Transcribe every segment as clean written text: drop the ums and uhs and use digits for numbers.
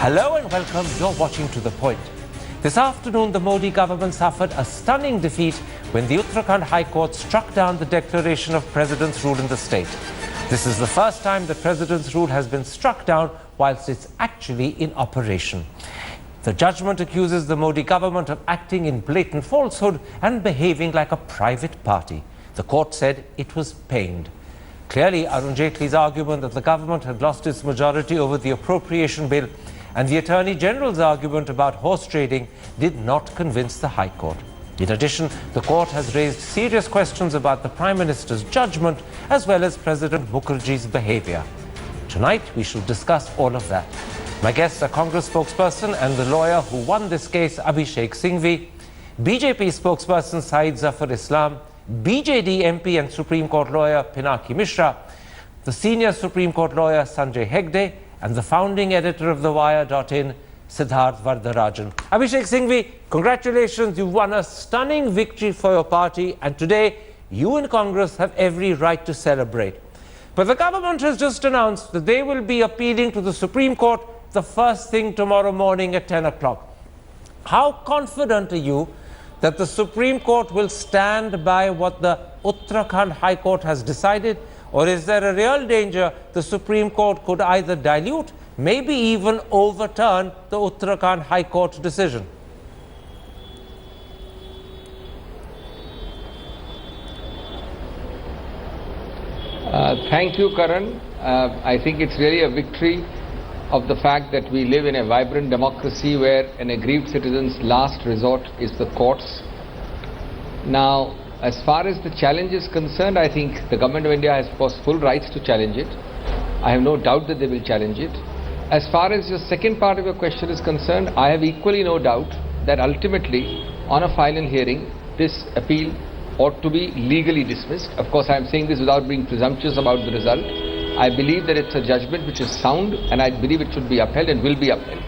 Hello and welcome. You're watching To The Point. This afternoon, the Modi government suffered a stunning defeat when the Uttarakhand High Court struck down the declaration of President's rule in the state. This is the first time the President's rule has been struck down whilst it's actually in operation. The judgment accuses the Modi government of acting in blatant falsehood and behaving like a private party. The court said it was pained. Clearly, Arun Jaitley's argument that the government had lost its majority over the Appropriation Bill and the Attorney General's argument about horse trading did not convince the High Court. In addition, the court has raised serious questions about the Prime Minister's judgment as well as President Mukherjee's behaviour. Tonight, we shall discuss all of that. My guests are Congress spokesperson and the lawyer who won this case, Abhishek Singhvi, BJP spokesperson Syed Zafar Islam, BJD MP and Supreme Court lawyer Pinaki Mishra, the senior Supreme Court lawyer Sanjay Hegde, and the founding editor of TheWire.in, Siddharth Vardarajan. Abhishek Singhvi, congratulations, you've won a stunning victory for your party, and today you in Congress have every right to celebrate. But the government has just announced that they will be appealing to the Supreme Court the first thing tomorrow morning at 10 o'clock. How confident are you that the Supreme Court will stand by what the Uttarakhand High Court has decided? Or is there a real danger the Supreme Court could either dilute, maybe even overturn the Uttarakhand High Court decision? Thank you, Karan. I think it's really a victory of the fact that we live in a vibrant democracy where an aggrieved citizen's last resort is the courts. Now, as far as the challenge is concerned, I think the Government of India has, of course, full rights to challenge it. I have no doubt that they will challenge it. As far as your second part of your question is concerned, I have equally no doubt that ultimately, on a final hearing, this appeal ought to be legally dismissed. Of course, I am saying this without being presumptuous about the result. I believe that it's a judgment which is sound, and I believe it should be upheld and will be upheld.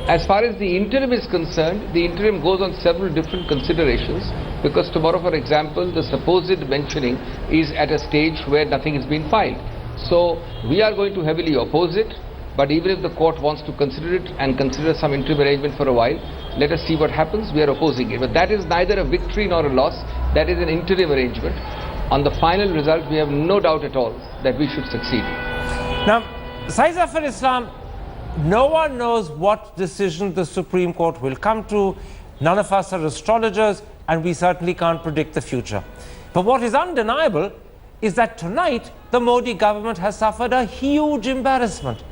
As far as the interim is concerned, the interim goes on several different considerations, because tomorrow, for example, the supposed mentioning is at a stage where nothing has been filed. So we are going to heavily oppose it, but even if the court wants to consider it and consider some interim arrangement for a while, let us see what happens. We are opposing it. But that is neither a victory nor a loss. That is an interim arrangement. On the final result, we have no doubt at all that we should succeed. Now, Syed Zafar Islam, no one knows what decision the Supreme Court will come to. None of us are astrologers, and we certainly can't predict the future. But what is undeniable is that tonight the Modi government has suffered a huge embarrassment.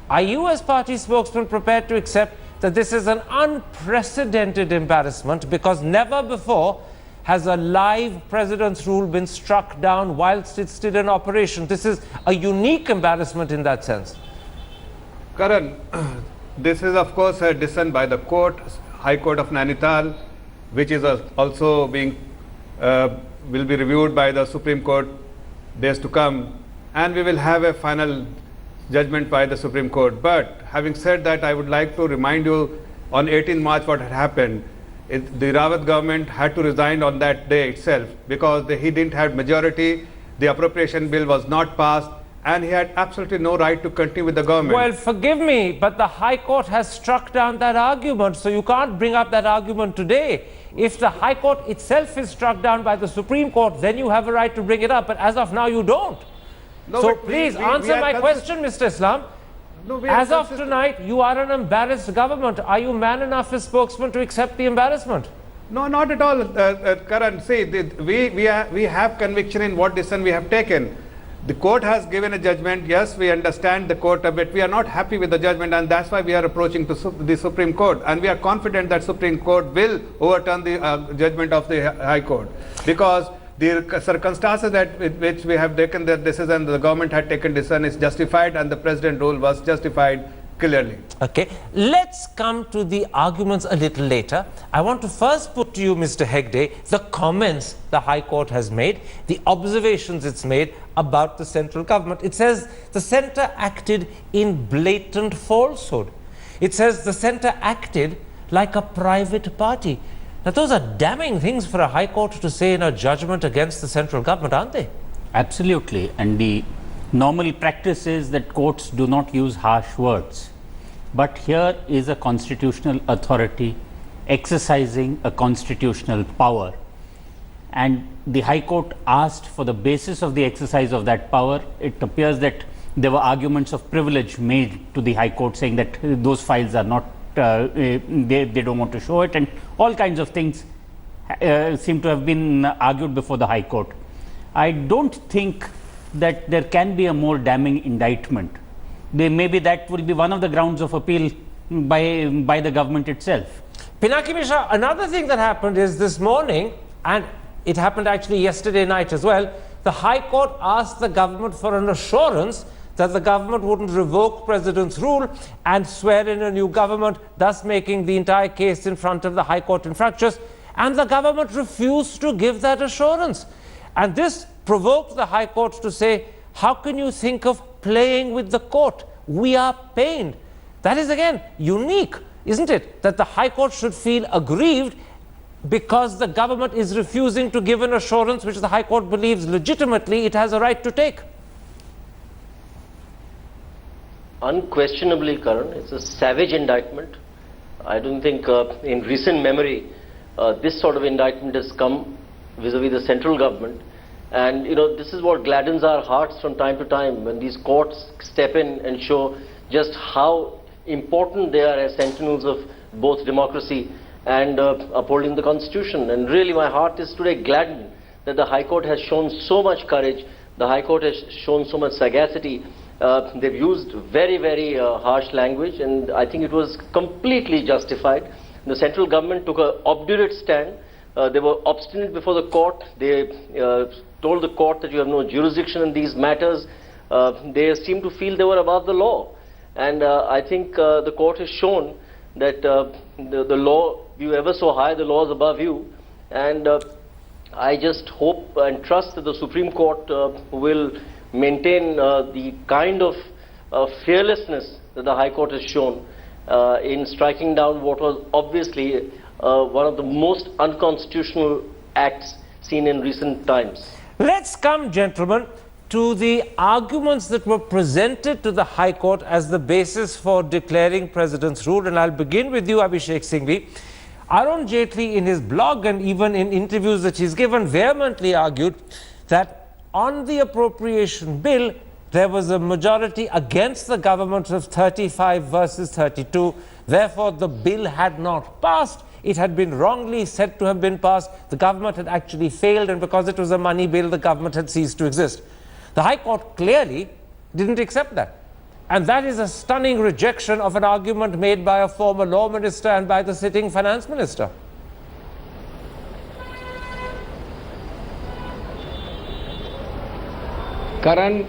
Are you, as party spokesman, prepared to accept that this is an unprecedented embarrassment, because never before has a live president's rule been struck down whilst it's still in operation? This is a unique embarrassment in that sense. Karan, this is of course a decision by the court, High Court of Nainital, which is also being will be reviewed by the Supreme Court days to come, and we will have a final judgment by the Supreme Court. But having said that, I would like to remind you on 18 March what had happened. The Rawat government had to resign on that day itself because he didn't have majority, the appropriation bill was not passed, and he had absolutely no right to continue with the government. Well, forgive me, but the High Court has struck down that argument, so you can't bring up that argument today. If the High Court itself is struck down by the Supreme Court, then you have a right to bring it up, but as of now you don't. No, so please answer my question, Mr. Islam. No, as of tonight, you are an embarrassed government. Are you man enough as spokesman to accept the embarrassment? No, not at all, Karan. See, we have conviction in what decision we have taken. The court has given a judgment. Yes, we understand the court a bit. We are not happy with the judgment, and that's why we are approaching to the Supreme Court. And we are confident that Supreme Court will overturn the judgment of the High Court, because the circumstances which we have taken the decision, the government had taken decision, is justified, and the president rule was justified clearly. Okay, let's come to the arguments a little later. I want to first put to you, Mr. Hegde, the comments the High Court has made, the observations it's made about the central government. It says the centre acted in blatant falsehood. It says the centre acted like a private party. Now, those are damning things for a High Court to say in a judgment against the central government, aren't they? Absolutely. And the normal practice is that courts do not use harsh words. But here is a constitutional authority exercising a constitutional power, and the High Court asked for the basis of the exercise of that power. It appears that there were arguments of privilege made to the High Court, saying that those files are not, they don't want to show it, and all kinds of things seem to have been argued before the High Court. I don't think that there can be a more damning indictment. Maybe that will be one of the grounds of appeal by the government itself. Pinaki Mishra, another thing that happened is this morning, and it happened actually yesterday night as well, the High Court asked the government for an assurance that the government wouldn't revoke President's rule and swear in a new government, thus making the entire case in front of the High Court infractious, and the government refused to give that assurance. And this provoked the High Court to say, how can you think of playing with the court? We are pained. That is again unique, isn't it? That the High Court should feel aggrieved because the government is refusing to give an assurance which the High Court believes legitimately it has a right to take. Unquestionably, Karan, it's a savage indictment. I don't think in recent memory this sort of indictment has come vis-a-vis the central government. And this is what gladdens our hearts from time to time, when these courts step in and show just how important they are as sentinels of both democracy and upholding the Constitution. And really my heart is today gladdened that the High Court has shown so much courage, the High Court has shown so much sagacity. They've used very, very harsh language, and I think it was completely justified. The central government took an obdurate stand. They were obstinate before the court. They told the court that you have no jurisdiction in these matters. They seemed to feel they were above the law. And I think the court has shown that the law, you ever so high, the law is above you. And I just hope and trust that the Supreme Court will maintain the kind of fearlessness that the High Court has shown in striking down what was obviously one of the most unconstitutional acts seen in recent times. Let's come, gentlemen, to the arguments that were presented to the High Court as the basis for declaring President's rule. And I'll begin with you, Abhishek Singhvi. Arun Jaitley, in his blog and even in interviews that he's given, vehemently argued that on the Appropriation Bill, there was a majority against the government of 35 versus 32. Therefore, the bill had not passed. It had been wrongly said to have been passed. The government had actually failed, and because it was a money bill, the government had ceased to exist. The High Court clearly didn't accept that. And that is a stunning rejection of an argument made by a former law minister and by the sitting finance minister. Karan,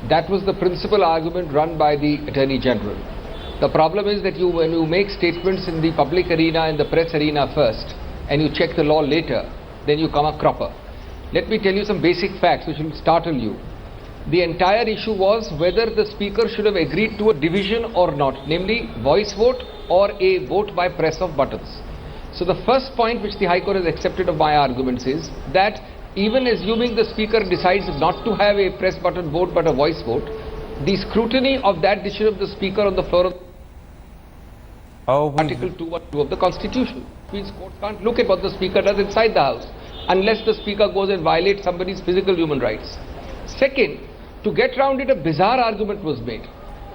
that was the principal argument run by the Attorney General. The problem is that when you make statements in the public arena, in the press arena first, and you check the law later, then you come a cropper. Let me tell you some basic facts which will startle you. The entire issue was whether the Speaker should have agreed to a division or not, namely voice vote or a vote by press of buttons. So the first point which the High Court has accepted of my arguments is that even assuming the Speaker decides not to have a press button vote but a voice vote, the scrutiny of that decision of the Speaker on the floor of Article 212 of the Constitution means courts can't look at what the Speaker does inside the House unless the Speaker goes and violates somebody's physical human rights. Second, to get round it, a bizarre argument was made.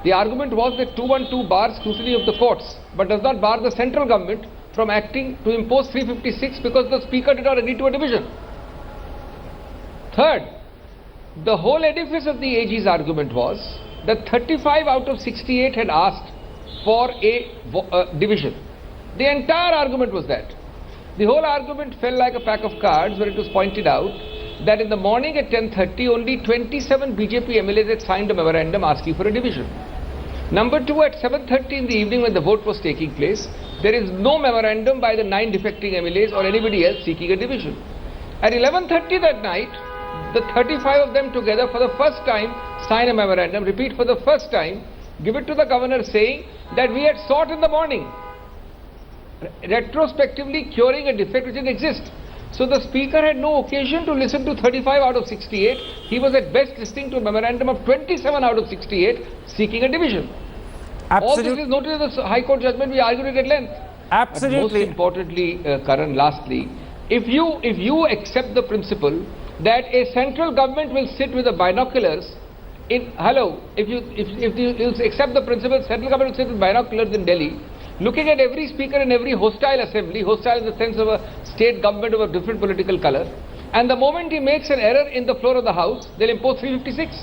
The argument was that 212 bars scrutiny of the courts, but does not bar the central government from acting to impose 356 because the Speaker did not agree to a division. Third, the whole edifice of the AG's argument was that 35 out of 68 had asked for a division. The entire argument was that. The whole argument fell like a pack of cards where it was pointed out that in the morning at 10:30 only 27 BJP MLAs had signed a memorandum asking for a division. Number two, at 7:30 in the evening when the vote was taking place, there is no memorandum by the 9 defecting MLAs or anybody else seeking a division. At 11:30 that night, the 35 of them together for the first time sign a memorandum, repeat for the first time, give it to the governor saying that we had sought in the morning, retrospectively curing a defect which didn't exist. So the Speaker had no occasion to listen to 35 out of 68. He was at best listening to a memorandum of 27 out of 68 seeking a division. All Absolutely. this is noted in the High Court judgment. We argued it at length. Absolutely. But most importantly, Karan, lastly, if you accept the principle that a central government will sit with the binoculars if you accept the principle, central government will sit with binoculars in Delhi, looking at every speaker in every hostile assembly, hostile in the sense of a state government of a different political color, and the moment he makes an error in the floor of the House, they'll impose 356.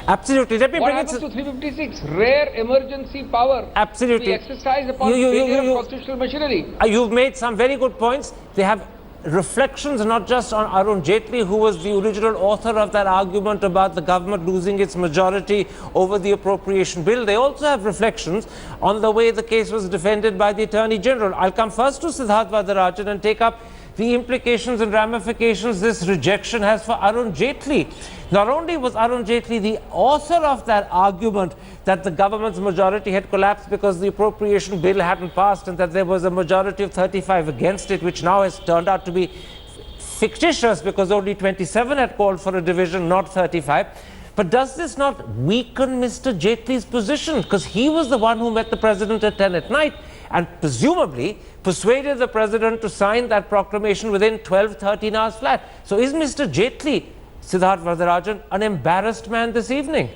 Absolutely. Let me What bring happens to 356? Rare emergency power. Absolutely. To be exercised upon failure of constitutional machinery. You've made some very good points. They have reflections not just on Arun Jaitley, who was the original author of that argument about the government losing its majority over the Appropriation Bill. They also have reflections on the way the case was defended by the Attorney General. I'll come first to Siddharth Varadarajan and take up the implications and ramifications this rejection has for Arun Jaitley. Not only was Arun Jaitley the author of that argument that the government's majority had collapsed because the Appropriation Bill hadn't passed and that there was a majority of 35 against it, which now has turned out to be fictitious because only 27 had called for a division, not 35. But does this not weaken Mr. Jaitley's position? Because he was the one who met the president at 10 at night and presumably persuaded the president to sign that proclamation within 12, 13 hours flat. So is Mr. Jaitley, Siddharth Varadarajan, an embarrassed man this evening?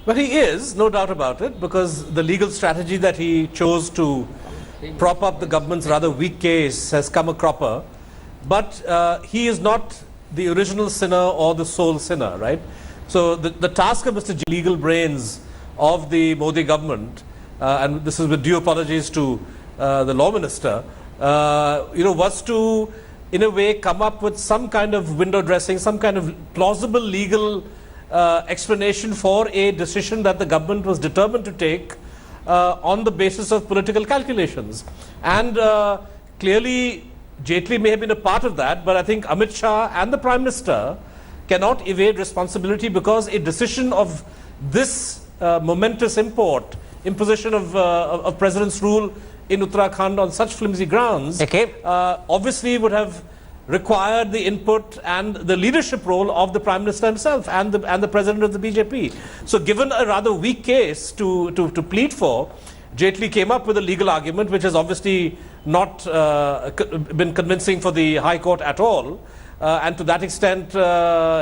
Well, he is, no doubt about it, because the legal strategy that he chose to prop up the government's rather weak case has come a cropper. But he is not the original sinner or the sole sinner, right? So the task of Mr. legal brains of the Modi government, and this is with due apologies to the law minister, was to, in a way, come up with some kind of window dressing, some kind of plausible legal explanation for a decision that the government was determined to take on the basis of political calculations. And clearly, Jaitley may have been a part of that, but I think Amit Shah and the Prime Minister cannot evade responsibility because a decision of this momentous import, imposition of President's rule in Uttarakhand on such flimsy grounds, obviously would have required the input and the leadership role of the Prime Minister himself and the President of the BJP. So given a rather weak case to plead for, Jaitley came up with a legal argument which has obviously not been convincing for the High Court at all. And to that extent,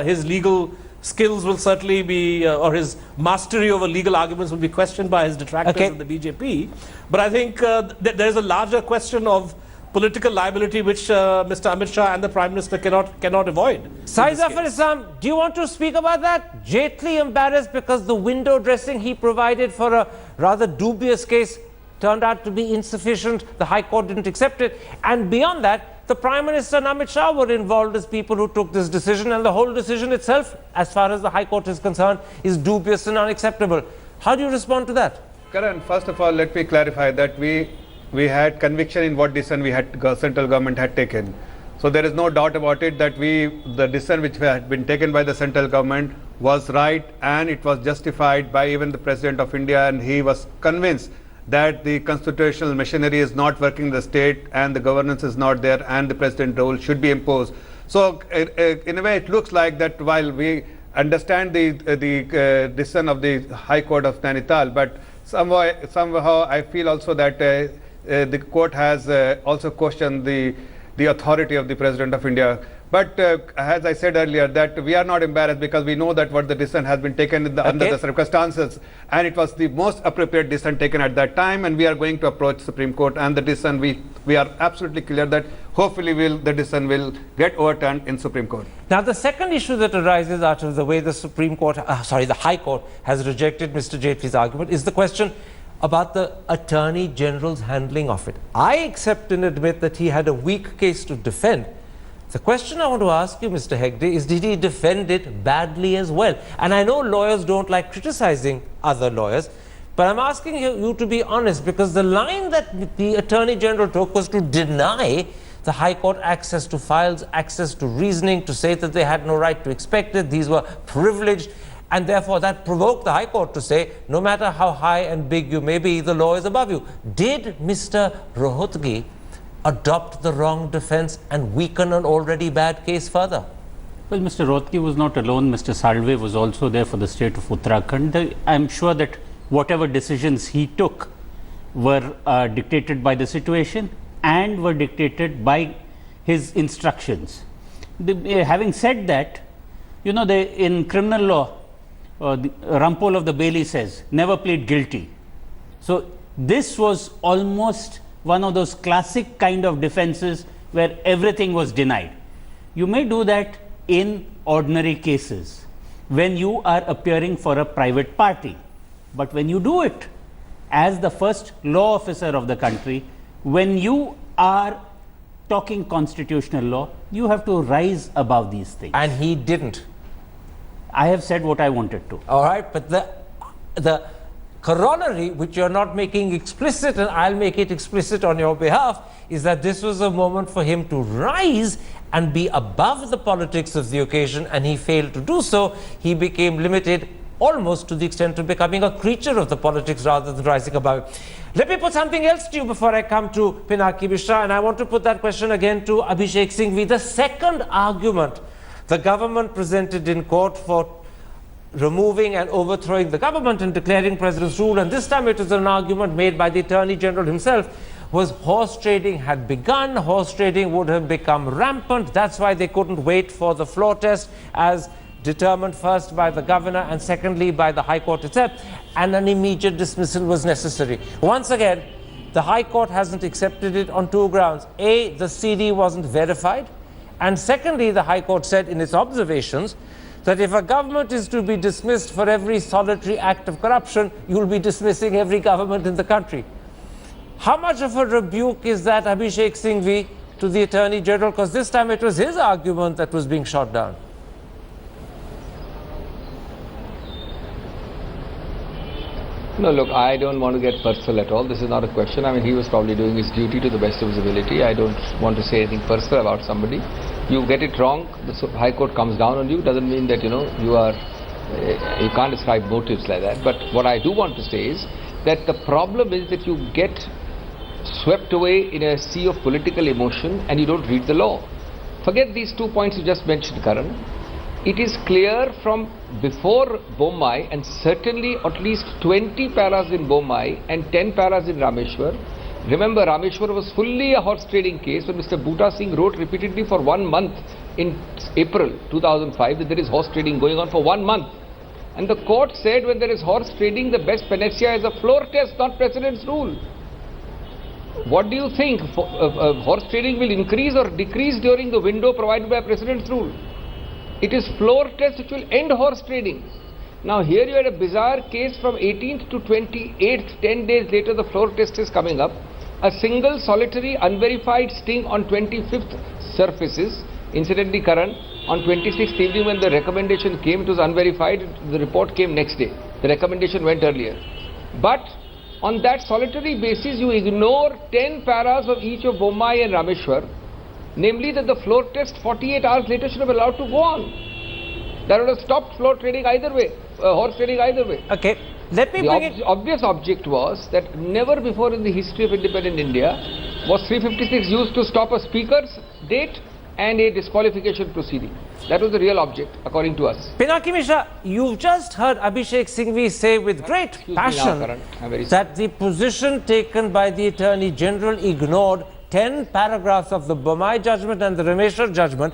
his legal skills will certainly be, or his mastery over legal arguments will be questioned by his detractors in the BJP. But I think there's a larger question of political liability which Mr. Amit Shah and the Prime Minister cannot avoid. Saeed Zafar Islam, do you want to speak about that? Jaitley embarrassed because the window dressing he provided for a rather dubious case turned out to be insufficient. The High Court didn't accept it. And beyond that, the Prime Minister and Amit Shah were involved as people who took this decision, and the whole decision itself, as far as the High Court is concerned, is dubious and unacceptable. How do you respond to that? Karan, first of all, let me clarify that we had conviction in what decision central government had taken. So there is no doubt about it that the decision which had been taken by the central government was right, and it was justified by even the President of India, and he was convinced that the constitutional machinery is not working in the state and the governance is not there and the president role should be imposed. So in a way it looks like that while we understand the decision of the High Court of Nainital, but somehow I feel also that the court has also questioned the authority of the President of India. But as I said earlier, that we are not embarrassed because we know that what the decision has been taken under the circumstances, and it was the most appropriate decision taken at that time, and we are going to approach Supreme Court and the decision we are absolutely clear that hopefully the decision will get overturned in Supreme Court. Now the second issue that arises out of the way the the High Court has rejected Mr. Jaitley's argument is the question about the Attorney General's handling of it. I accept and admit that he had a weak case to defend. The question I want to ask you, Mr. Hegde, is did he defend it badly as well? And I know lawyers don't like criticizing other lawyers, but I'm asking you to be honest, because the line that the Attorney General took was to deny the High Court access to files, access to reasoning, to say that they had no right to expect it, these were privileged, and therefore that provoked the High Court to say, no matter how high and big you may be, the law is above you. Did Mr. Rohatgi adopt the wrong defense and weaken an already bad case further? Well, Mr. Rothki was not alone. Mr. Salve was also there for the state of Uttarakhand. I'm sure that whatever decisions he took were dictated by the situation and were dictated by his instructions. Having said that, you know, in criminal law, the Rumpole of the Bailey says, never plead guilty. So this was almost one of those classic kind of defenses where everything was denied. You may do that in ordinary cases when you are appearing for a private party. But when you do it as the first law officer of the country, when you are talking constitutional law, you have to rise above these things. And he didn't. I have said what I wanted to. All right, but the corollary, which you're not making explicit, and I'll make it explicit on your behalf, is that this was a moment for him to rise and be above the politics of the occasion, and he failed to do so. He became limited almost to the extent of becoming a creature of the politics rather than rising above it. Let me put something else to you before I come to Pinaki Mishra, and I want to put that question again to Abhishek Singhvi. The second argument the government presented in court for removing and overthrowing the government and declaring President's rule, and this time it was an argument made by the Attorney General himself, was horse trading had begun, horse trading would have become rampant. That's why they couldn't wait for the floor test as determined first by the governor and secondly by the High Court itself, and an immediate dismissal was necessary. Once again, the High Court hasn't accepted it on two grounds. A, the CD wasn't verified, and secondly, the High Court said in its observations that if a government is to be dismissed for every solitary act of corruption, you'll be dismissing every government in the country. How much of a rebuke is that, Abhishek Singhvi, to the Attorney General? Because this time it was his argument that was being shot down. No, look, I don't want to get personal at all. This is not a question. I mean, he was probably doing his duty to the best of his ability. I don't want to say anything personal about somebody. You get it wrong, the High Court comes down on you, doesn't mean that, you know, you can't ascribe motives like that. But what I do want to say is that the problem is that you get swept away in a sea of political emotion and you don't read the law. Forget these 2 points you just mentioned, Karan. It is clear from before Bombay, and certainly at least 20 paras in Bombay and 10 paras in Rameshwar. Remember, Rameshwar was fully a horse trading case when Mr. Bhuta Singh wrote repeatedly for 1 month in April 2005 that there is horse trading going on for 1 month. And the court said when there is horse trading, the best panacea is a floor test, not President's rule. What do you think? Horse trading will increase or decrease during the window provided by President's rule? It is floor test which will end horse trading. Now here you had a bizarre case from 18th to 28th, 10 days later the floor test is coming up. A single solitary unverified sting on 25th surfaces. Incidentally, Karan, on 26th evening when the recommendation came, it was unverified, the report came next day. The recommendation went earlier. But on that solitary basis you ignore 10 paras of each of Bombay and Rameshwar, namely that the floor test 48 hours later should have allowed to go on. That would have stopped floor trading either way, horse trading either way. Okay, let me bring it. The obvious object was that never before in the history of independent India was 356 used to stop a speaker's date and a disqualification proceeding. That was the real object, according to us. Pinaki Mishra, you've just heard Abhishek Singhvi say with great passion that the position taken by the Attorney General ignored 10 paragraphs of the Bombay judgment and the Rameshwar judgment.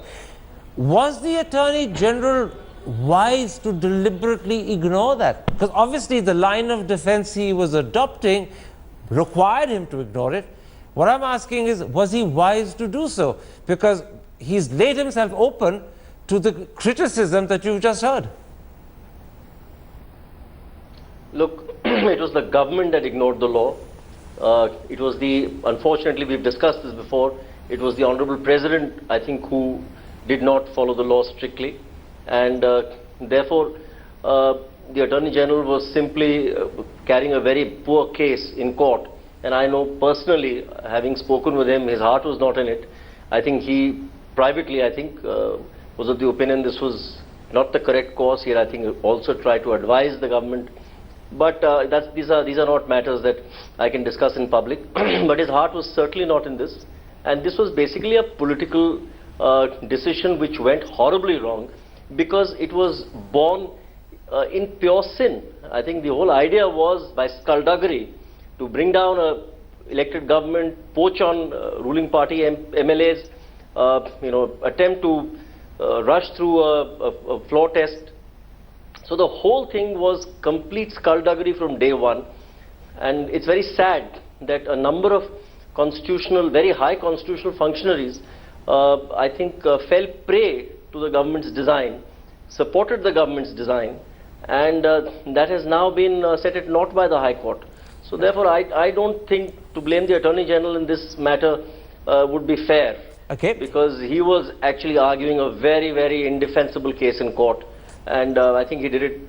Was the Attorney General wise to deliberately ignore that? Because obviously the line of defense he was adopting required him to ignore it. What I'm asking is, was he wise to do so? Because he's laid himself open to the criticism that you've just heard. Look, it was the government that ignored the law. It was unfortunately we've discussed this before, it was the Honorable President, I think, who did not follow the law strictly, and therefore the Attorney General was simply carrying a very poor case in court. And I know personally, having spoken with him, his heart was not in it. I think he privately, was of the opinion this was not the correct course here. I think he also tried to advise the government, but these are not matters that I can discuss in public. But his heart was certainly not in this, and this was basically a political decision which went horribly wrong because it was born in pure sin. I think the whole idea was by skullduggery to bring down a elected government, poach on ruling party MLAs, attempt to rush through a floor test. So the whole thing was complete skullduggery from day one, and it's very sad that a number of very high constitutional functionaries, I think, fell prey to the government's design, supported the government's design, and that has now been set at naught by the High Court. So therefore, I don't think to blame the Attorney General in this matter would be fair. Okay. Because he was actually arguing a very, very indefensible case in court, and I think he did it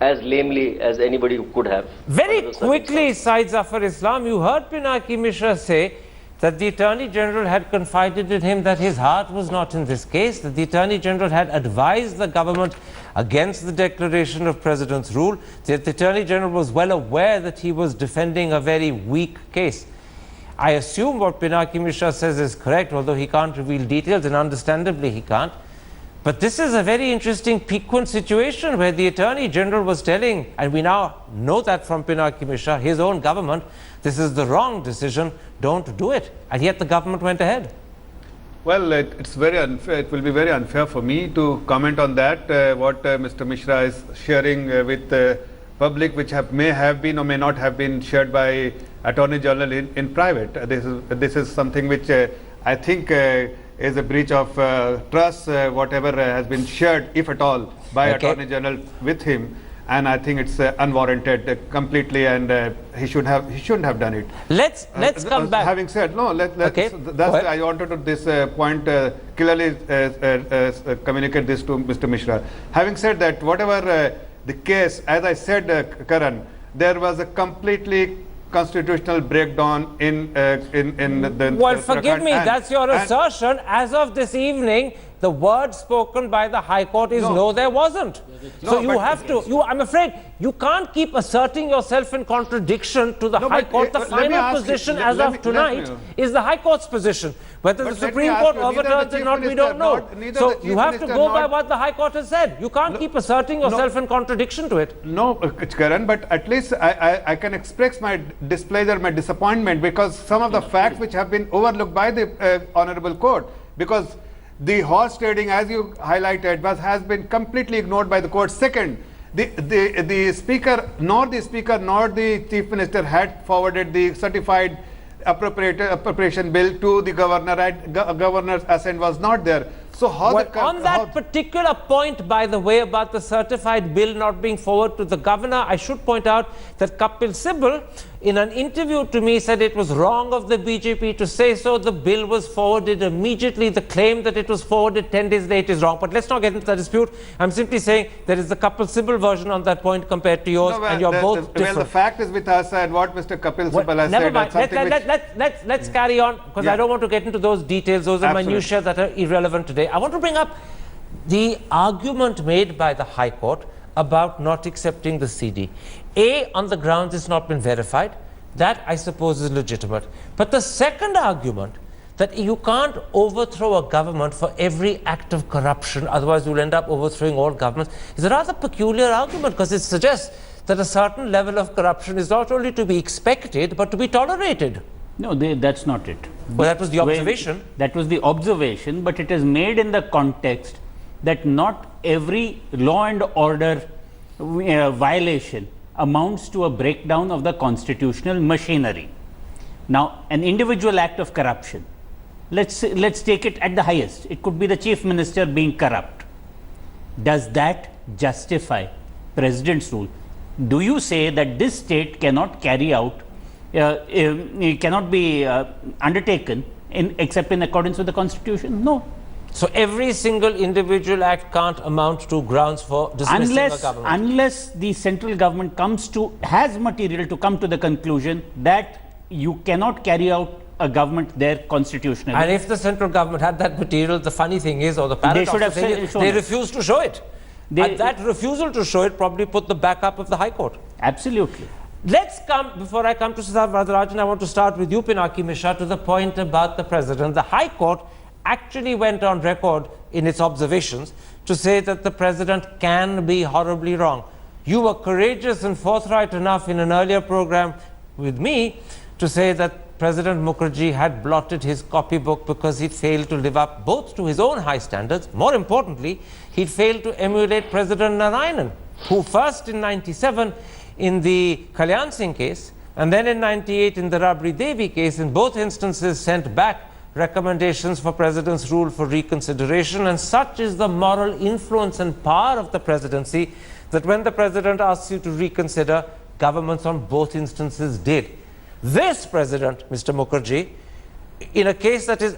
as lamely as anybody could have. Very quickly, Syed Zafar Islam, you heard Pinaki Mishra say that the Attorney General had confided in him that his heart was not in this case, that the Attorney General had advised the government against the declaration of President's rule, that the Attorney General was well aware that he was defending a very weak case. I assume what Pinaki Mishra says is correct, although he can't reveal details, and understandably he can't. But this is a very interesting, piquant situation where the Attorney General was telling, and we now know that from Pinaki Mishra, his own government, this is the wrong decision, don't do it. And yet the government went ahead. Well, it's very unfair. It will be very unfair for me to comment on that, what Mr. Mishra is sharing with the public, which may have been or may not have been shared by Attorney General in private. This is something which I think is a breach of trust, whatever has been shared, if at all, by Attorney General with him, and I think it's unwarranted completely, and he shouldn't have done it. Let's come back. Having said no, I wanted to this point clearly communicate this to Mr. Mishra. Having said that, whatever the case, as I said, Karan, there was a completely constitutional breakdown in the. Well, forgive me, that's your assertion. As of this evening, the word spoken by the High Court is no, there wasn't. So you have to, I'm afraid, you can't keep asserting yourself in contradiction to the High Court. The final position as of tonight is the High Court's position. Whether the Supreme Court overturns it or not, we don't know. So you have to go by what the High Court has said. You can't keep asserting yourself in contradiction to it. No, Karan, but at least I can express my displeasure, my disappointment, because some of the facts which have been overlooked by the Honorable Court, because the horse trading, as you highlighted, has been completely ignored by the court. Second, the speaker nor the Chief Minister had forwarded the certified appropriation bill to the governor, and governor's assent was not there. So how on that particular point, by the way, about the certified bill not being forwarded to the governor, I should point out that Kapil Sibal, in an interview to me, said it was wrong of the BJP to say so. The bill was forwarded immediately. The claim that it was forwarded 10 days late is wrong. But let's not get into the dispute. I'm simply saying there is the Kapil Sibal version on that point compared to yours, and you're both different. Well, the fact is with us, and what Mr. Kapil Sibal has never said. Mind. Let's carry on, because I don't want to get into those details. Those are minutiae that are irrelevant today. I want to bring up the argument made by the High Court about not accepting the CD. On the grounds it's not been verified. That, I suppose, is legitimate. But the second argument, that you can't overthrow a government for every act of corruption, otherwise you'll end up overthrowing all governments, is a rather peculiar argument, because it suggests that a certain level of corruption is not only to be expected, but to be tolerated. No, that's not it. Well, that was the observation. That was the observation, but it is made in the context that not every law and order violation amounts to a breakdown of the constitutional machinery. Now, an individual act of corruption, let's take it at the highest. It could be the Chief Minister being corrupt. Does that justify President's rule? Do you say that this state cannot carry out, cannot be undertaken except in accordance with the Constitution? No. So every single individual act can't amount to grounds for dismissing a government? Unless the central government has material to come to the conclusion that you cannot carry out a government there constitutionally. And if the central government had that material, the funny thing is, or the paradox is, they refused to show it. And that refusal to show it probably put the back up of the High Court. Absolutely. Let's come, before I come to Siddharth Varadarajan, I want to start with you, Pinaki Mishra, to the point about the President. The High Court actually went on record in its observations to say that the president can be horribly wrong. You were courageous and forthright enough in an earlier program with me to say that President Mukherjee had blotted his copybook because he failed to live up both to his own high standards. More importantly, he failed to emulate President Narayanan, who first in 97 in the Kalyan Singh case and then in 98 in the Rabri Devi case, in both instances sent back recommendations for President's rule for reconsideration. And such is the moral influence and power of the presidency that when the President asks you to reconsider, governments on both instances did. This President, Mr. Mukherjee, in a case that is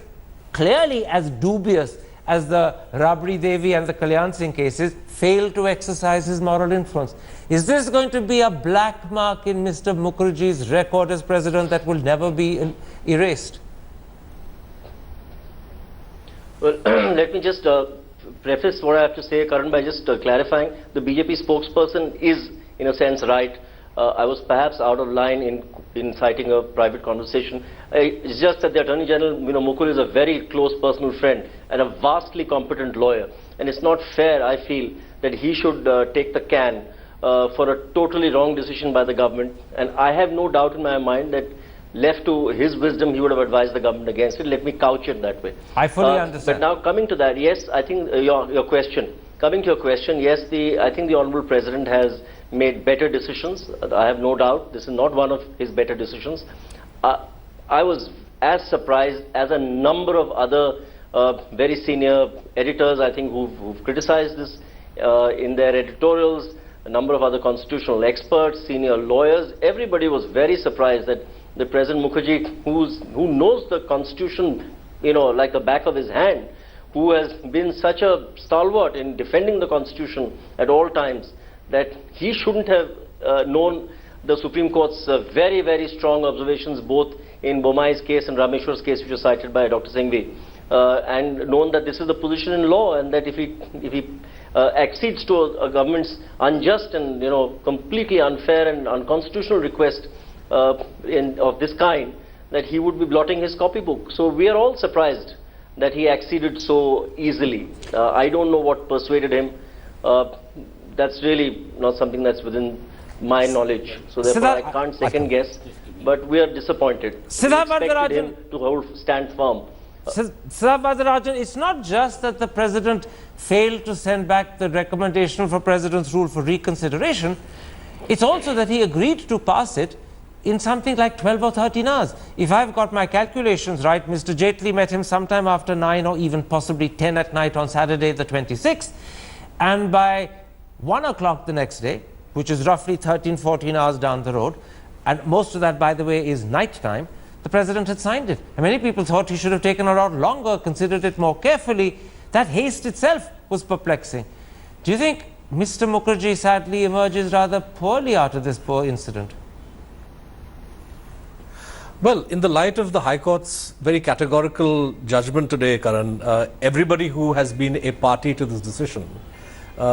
clearly as dubious as the Rabri Devi and the Kalyan Singh cases, failed to exercise his moral influence. Is this going to be a black mark in Mr. Mukherjee's record as President that will never be erased? Well, let me just preface what I have to say, Karan, by just clarifying. The BJP spokesperson is, in a sense, right. I was perhaps out of line in citing a private conversation. It's just that the Attorney General, Mukul is a very close personal friend and a vastly competent lawyer. And it's not fair, I feel, that he should take the can for a totally wrong decision by the government. And I have no doubt in my mind that left to his wisdom, he would have advised the government against it. Let me couch it that way. I fully understand. But now coming to that, yes, I think your question. Coming to your question, yes, I think the Honourable President has made better decisions. I have no doubt. This is not one of his better decisions. I was as surprised as a number of other very senior editors, I think, who've criticized this in their editorials, a number of other constitutional experts, senior lawyers. Everybody was very surprised that the President Mukherjee, who knows the Constitution, like the back of his hand, who has been such a stalwart in defending the Constitution at all times, that he shouldn't have known the Supreme Court's very, very strong observations both in Bomai's case and Rameshwar's case, which was cited by Dr. Singhvi, and known that this is the position in law, and that if he accedes to a government's unjust and completely unfair and unconstitutional request of this kind, that he would be blotting his copybook. So we are all surprised that he acceded so easily. I don't know what persuaded him. That's really not something that's within my knowledge. So therefore I can't second guess. But we are disappointed. We expected him to stand firm. Siddharth Varadarajan, it's not just that the President failed to send back the recommendation for President's rule for reconsideration. It's also that he agreed to pass it in something like 12 or 13 hours. If I've got my calculations right, Mr. Jaitley met him sometime after 9 or even possibly 10 at night on Saturday the 26th. And by 1 o'clock the next day, which is roughly 13, 14 hours down the road, and most of that, by the way, is night time, the President had signed it. And many people thought he should have taken a lot longer, considered it more carefully. That haste itself was perplexing. Do you think Mr. Mukherjee sadly emerges rather poorly out of this poor incident? Well, in the light of the High Court's very categorical judgment today, Karan, everybody who has been a party to this decision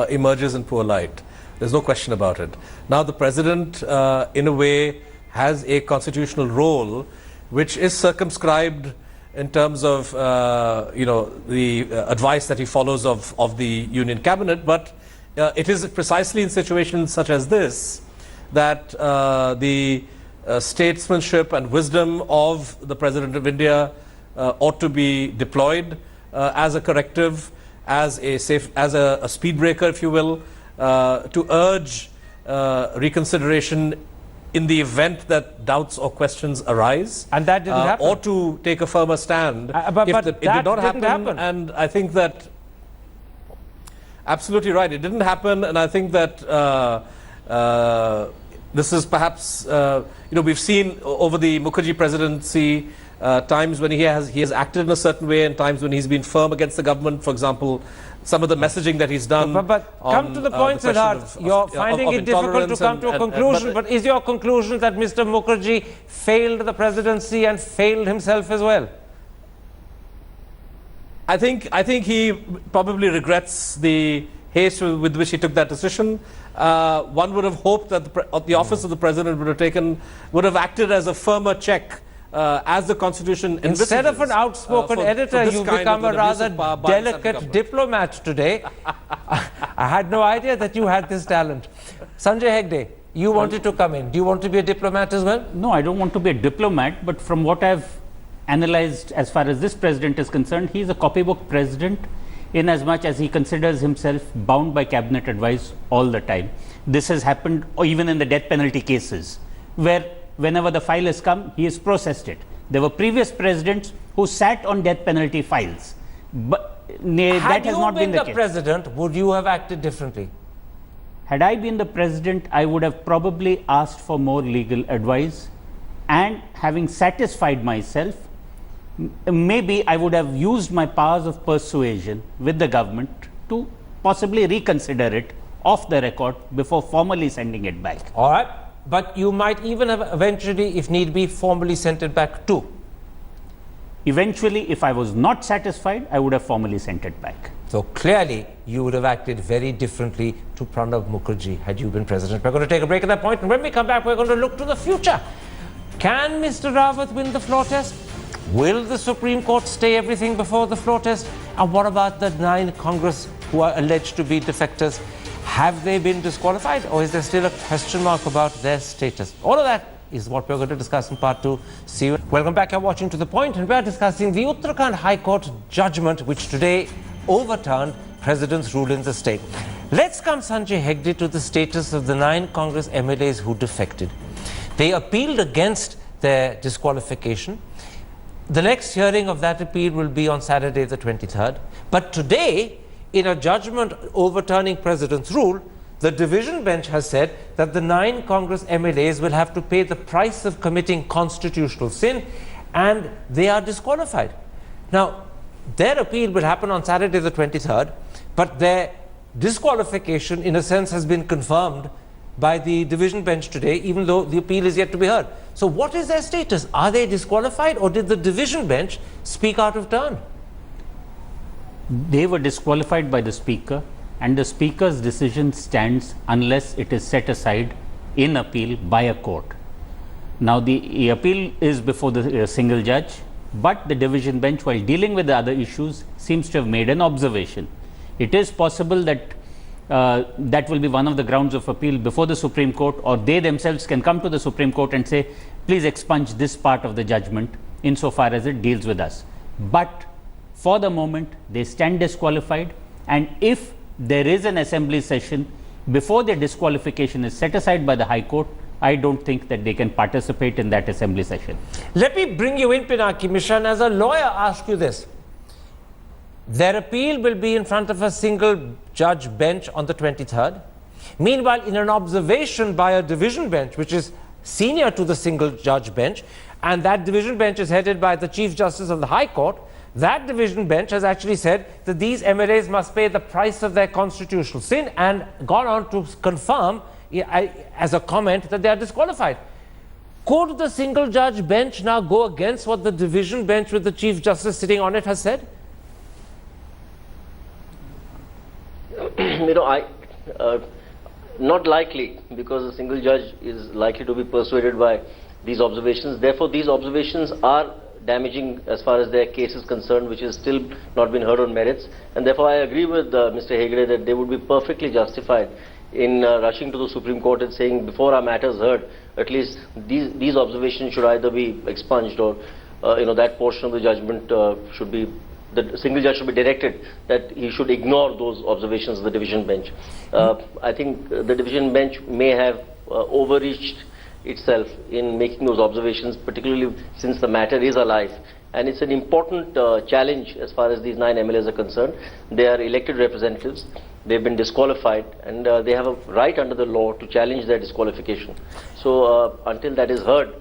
emerges in poor light. There's no question about it. Now, the President, in a way, has a constitutional role which is circumscribed in terms of, the advice that he follows of the Union Cabinet, but it is precisely in situations such as this that the statesmanship and wisdom of the President of India ought to be deployed as a corrective, as a speed breaker, if you will, to urge reconsideration in the event that doubts or questions arise, and that didn't happen, or to take a firmer stand. But it did not happen, and I think that absolutely right. It didn't happen, and I think that this is perhaps we've seen over the Mukherjee presidency times when he has acted in a certain way, and times when he's been firm against the government. For example, some of the messaging that he's done. But come to the point, Siddharth. You're finding it difficult to come to a conclusion. But is your conclusion that Mr. Mukherjee failed the presidency and failed himself as well? I think he probably regrets the haste with which he took that decision. One would have hoped that the office of the president would have acted as a firmer check as the Constitution Instead of an envisages, outspoken editor, this you've kind become of a an abuse rather of power by the central delicate government. diplomat today. I had no idea that you had this talent. Sanjay Hegde, you wanted to come in. Do you want to be a diplomat as well? No, I don't want to be a diplomat, but from what I've analyzed as far as this president is concerned, he is a copybook president in as much as he considers himself bound by cabinet advice all the time. This has happened even in the death penalty cases, where whenever the file has come, he has processed it. There were previous presidents who sat on death penalty files, but that has not been the case. Had you been the president, would you have acted differently? Had I been the president, I would have probably asked for more legal advice, and having satisfied myself, maybe I would have used my powers of persuasion with the government to possibly reconsider it off the record before formally sending it back. All right. But you might even have eventually, if need be, formally sent it back too. Eventually, if I was not satisfied, I would have formally sent it back. So clearly, you would have acted very differently to Pranab Mukherjee had you been president. We're going to take a break at that point, and when we come back, we're going to look to the future. Can Mr. Rawat win the floor test? Will the Supreme Court stay everything before the floor test? And what about the 9 Congress who are alleged to be defectors? Have they been disqualified, or is there still a question mark about their status? All of that is what we're going to discuss in part 2. See you. Welcome back. You're watching To The Point, and we're discussing the Uttarakhand High Court judgment which today overturned President's rule in the state. Let's come, Sanjay Hegde, to the status of the 9 Congress MLAs who defected. They appealed against their disqualification. The next hearing of that appeal will be on Saturday the 23rd. But today, in a judgment overturning President's rule, the division bench has said that the 9 Congress MLAs will have to pay the price of committing constitutional sin, and they are disqualified. Now, their appeal will happen on Saturday the 23rd, but their disqualification, in a sense, has been confirmed by the division bench today, even though the appeal is yet to be heard. So what is their status? Are they disqualified, or did the division bench speak out of turn? They were disqualified by the Speaker, and the Speaker's decision stands unless it is set aside in appeal by a court. Now, the appeal is before the single judge, but the division bench, while dealing with the other issues, seems to have made an observation. It is possible that that will be one of the grounds of appeal before the Supreme Court, or they themselves can come to the Supreme Court and say, please expunge this part of the judgment insofar as it deals with us. But for the moment, they stand disqualified, and if there is an assembly session before their disqualification is set aside by the High Court, I don't think that they can participate in that assembly session. Let me bring you in, Pinaki Mishra, and as a lawyer ask you this. Their appeal will be in front of a single judge bench on the 23rd. Meanwhile, in an observation by a division bench, which is senior to the single judge bench, and that division bench is headed by the Chief Justice of the High Court, that division bench has actually said that these MLAs must pay the price of their constitutional sin, and gone on to confirm as a comment that they are disqualified. Could the single judge bench now go against what the division bench with the Chief Justice sitting on it has said? Not likely, because a single judge is likely to be persuaded by these observations. Therefore, these observations are damaging as far as their case is concerned, which has still not been heard on merits. And therefore, I agree with Mr. Hegde that they would be perfectly justified in rushing to the Supreme Court and saying, before our matters heard, at least these observations should either be expunged, or that portion of the judgment should be, the single judge should be directed that he should ignore those observations of the division bench. I think the division bench may have overreached itself in making those observations, particularly since the matter is alive. And it's an important challenge as far as these 9 MLAs are concerned. They are elected representatives. They've been disqualified, and they have a right under the law to challenge their disqualification. So until that is heard,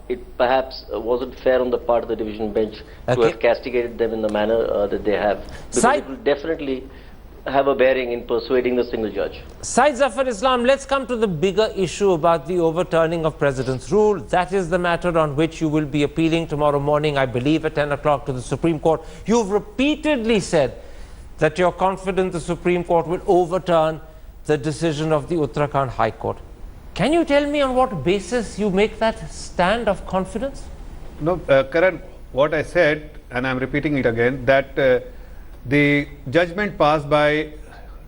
it perhaps wasn't fair on the part of the division bench to have castigated them in the manner that they have. Because it will definitely have a bearing in persuading the single judge. Syed Zafar Islam, let's come to the bigger issue about the overturning of President's rule. That is the matter on which you will be appealing tomorrow morning, I believe, at 10 o'clock to the Supreme Court. You've repeatedly said that you're confident the Supreme Court will overturn the decision of the Uttarakhand High Court. Can you tell me on what basis you make that stand of confidence? No, Karan, what I said, and I'm repeating it again, that the judgment passed by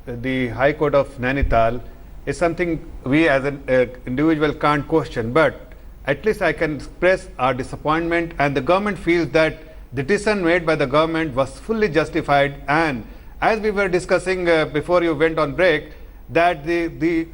the High Court of Nainital is something we as an individual can't question, but at least I can express our disappointment, and the government feels that the decision made by the government was fully justified. And as we were discussing before you went on break, that the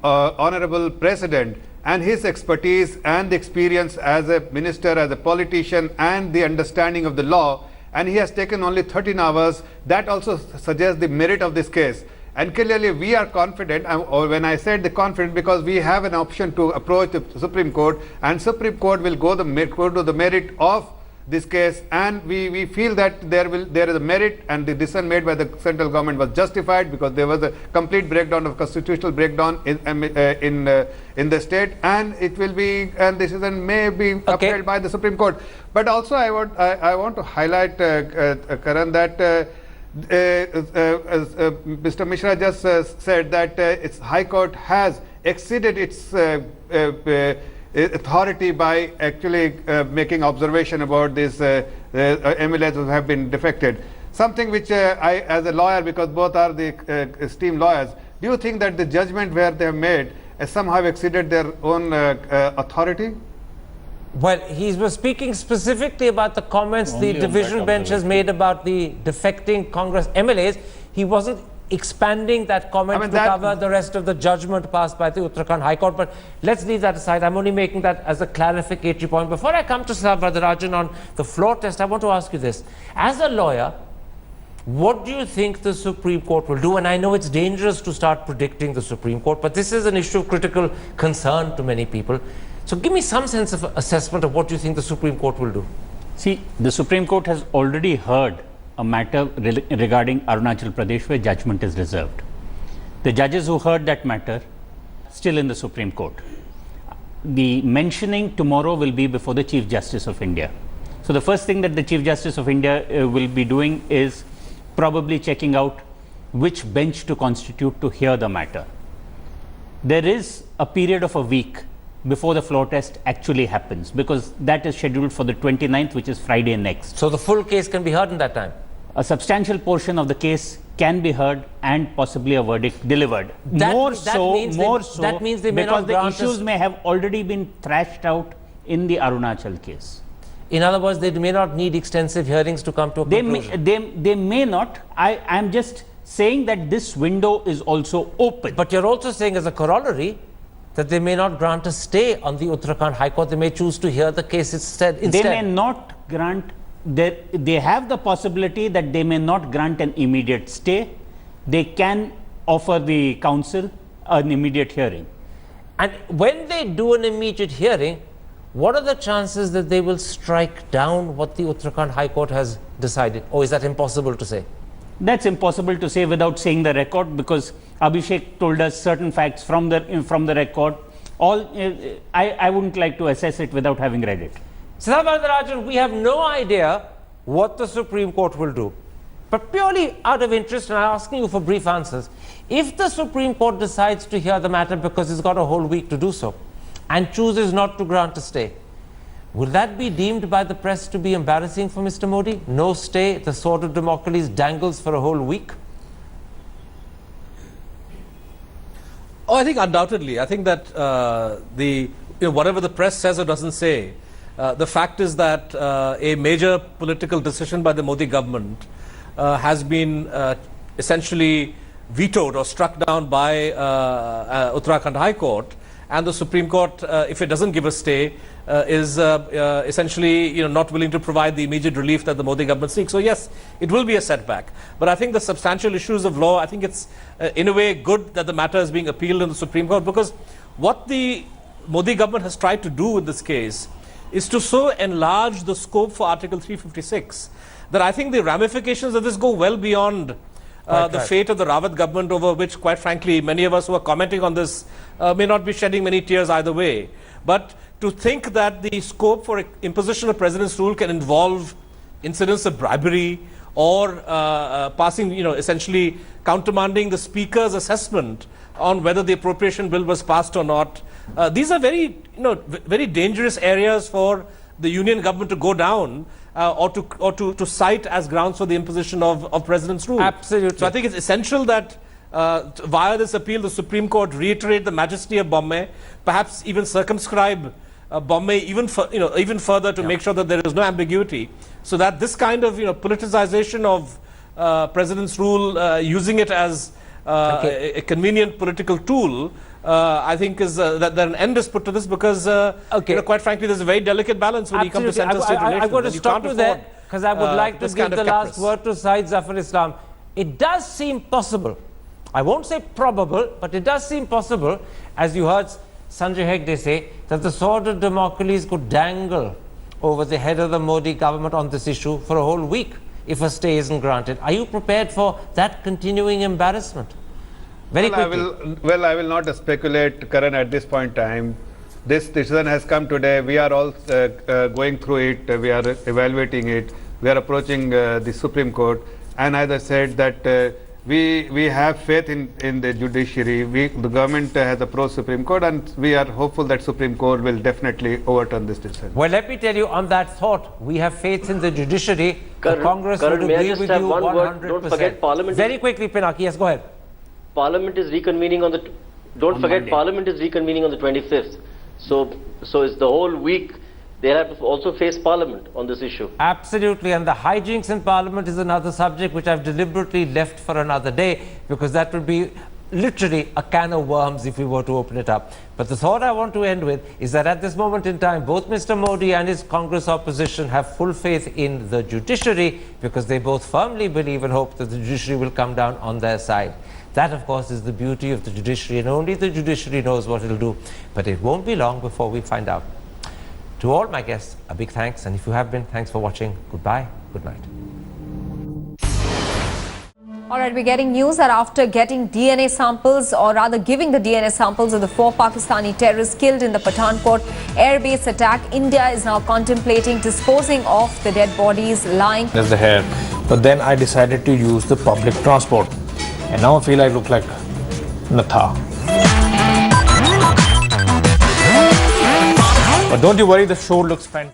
Honorable President and his expertise and the experience as a minister, as a politician, and the understanding of the law, and he has taken only 13 hours, that also suggests the merit of this case. And clearly we are confident, or when I said the confident, because we have an option to approach the Supreme Court, and Supreme Court will go to the merit of this case, and we feel that there is a merit, and the decision made by the central government was justified, because there was a complete breakdown of constitutional breakdown in the state, and it will be, and decision may be upheld by the Supreme Court. But also I want to highlight, Karan, that as Mr. Mishra just said, that its High Court has exceeded its authority by actually making observation about these MLAs who have been defected. Something which I, as a lawyer, because both are the esteemed lawyers, do you think that the judgment where they have made somehow exceeded their own authority? Well, he was speaking specifically about the comments the division bench has made about the defecting Congress MLAs. He wasn't expanding that comment to cover the rest of the judgment passed by the Uttarakhand High Court. But let's leave that aside. I'm only making that as a clarificatory point. Before I come to Sir Varadarajan on the floor test, I want to ask you this. As a lawyer, what do you think the Supreme Court will do? And I know it's dangerous to start predicting the Supreme Court, but this is an issue of critical concern to many people. So give me some sense of assessment of what you think the Supreme Court will do. See, the Supreme Court has already heard a matter regarding Arunachal Pradesh where judgment is reserved. The judges who heard that matter still in the Supreme Court. The mentioning tomorrow will be before the Chief Justice of India. So the first thing that the Chief Justice of India will be doing is probably checking out which bench to constitute to hear the matter. There is a period of a week before the floor test actually happens, because that is scheduled for the 29th, which is Friday next. So the full case can be heard in that time? A substantial portion of the case can be heard and possibly a verdict delivered. That means they may not because the issues may have already been thrashed out in the Arunachal case. In other words, they may not need extensive hearings to come to a conclusion. They may not. I am just saying that this window is also open. But you're also saying as a corollary that they may not grant a stay on the Uttarakhand High Court. They may choose to hear the case instead. They may not grant, they have the possibility that they may not grant an immediate stay. They can offer the counsel an immediate hearing. And when they do an immediate hearing, what are the chances that they will strike down what the Uttarakhand High Court has decided? Or is that impossible to say? That's impossible to say without seeing the record, because Abhishek told us certain facts from the record. I wouldn't like to assess it without having read it. Sir Varadarajan, we have no idea what the Supreme Court will do. But purely out of interest, and I'm asking you for brief answers, if the Supreme Court decides to hear the matter because it's got a whole week to do so, and chooses not to grant a stay, will that be deemed by the press to be embarrassing for Mr. Modi? No stay, the sword of Damocles dangles for a whole week? Oh, I think undoubtedly. I think that whatever the press says or doesn't say, the fact is that a major political decision by the Modi government has been essentially vetoed or struck down by Uttarakhand High Court, and the Supreme Court, if it doesn't give a stay, is essentially not willing to provide the immediate relief that the Modi government seeks. So yes, it will be a setback. But I think the substantial issues of law, I think it's in a way good that the matter is being appealed in the Supreme Court, because what the Modi government has tried to do in this case is to so enlarge the scope for Article 356 that I think the ramifications of this go well beyond the fate of the Rawat government, over which, quite frankly, many of us who are commenting on this may not be shedding many tears either way. But to think that the scope for imposition of President's rule can involve incidents of bribery or passing, essentially countermanding the Speaker's assessment on whether the Appropriation Bill was passed or not. These are very, very dangerous areas for the union government to go down or to cite as grounds for the imposition of President's rule. Absolutely. So I think it's essential that via this appeal, the Supreme Court reiterate the majesty of Bombay, perhaps even circumscribe Bombay even further to make sure that there is no ambiguity, so that this kind of politicization of President's rule, using it as a convenient political tool, I think is that an end is put to this, because quite frankly, there's a very delicate balance when you come to center-state relations. I'm going to stop you there, because I would like to give the last word to Syed Zafar Islam. It does seem possible, I won't say probable, but it does seem possible, as you heard Sanjay Hegde say, that the sword of Damocles could dangle over the head of the Modi government on this issue for a whole week if a stay isn't granted. Are you prepared for that continuing embarrassment? Very quickly. I will not speculate, Karan, at this point in time. This decision has come today. We are all going through it. We are evaluating it. We are approaching the Supreme Court. And as I said, that we have faith in the judiciary. The government has approached Supreme Court, and we are hopeful that Supreme Court will definitely overturn this decision. Well, let me tell you on that thought, we have faith in the judiciary. The Congress would agree with you 100%. Don't forget Parliament. Very quickly, Pinaki, yes, go ahead. Parliament is reconvening on the. Don't forget, Monday. Parliament is reconvening on the 25th. So it's the whole week. They have to also face Parliament on this issue. Absolutely, and the hijinks in Parliament is another subject which I've deliberately left for another day, because that would be literally a can of worms if we were to open it up. But the thought I want to end with is that at this moment in time, both Mr. Modi and his Congress opposition have full faith in the judiciary, because they both firmly believe and hope that the judiciary will come down on their side. That, of course, is the beauty of the judiciary, and only the judiciary knows what it'll do. But it won't be long before we find out. To all my guests, a big thanks, and if you have been, thanks for watching. Goodbye, good night. All right, we're getting news that after getting DNA samples, or rather giving the DNA samples of the 4 Pakistani terrorists killed in the Pathankot airbase attack, India is now contemplating disposing of the dead bodies lying. There's the hair, but then I decided to use the public transport, and now I feel I look like Natha. But don't you worry, the show looks fantastic.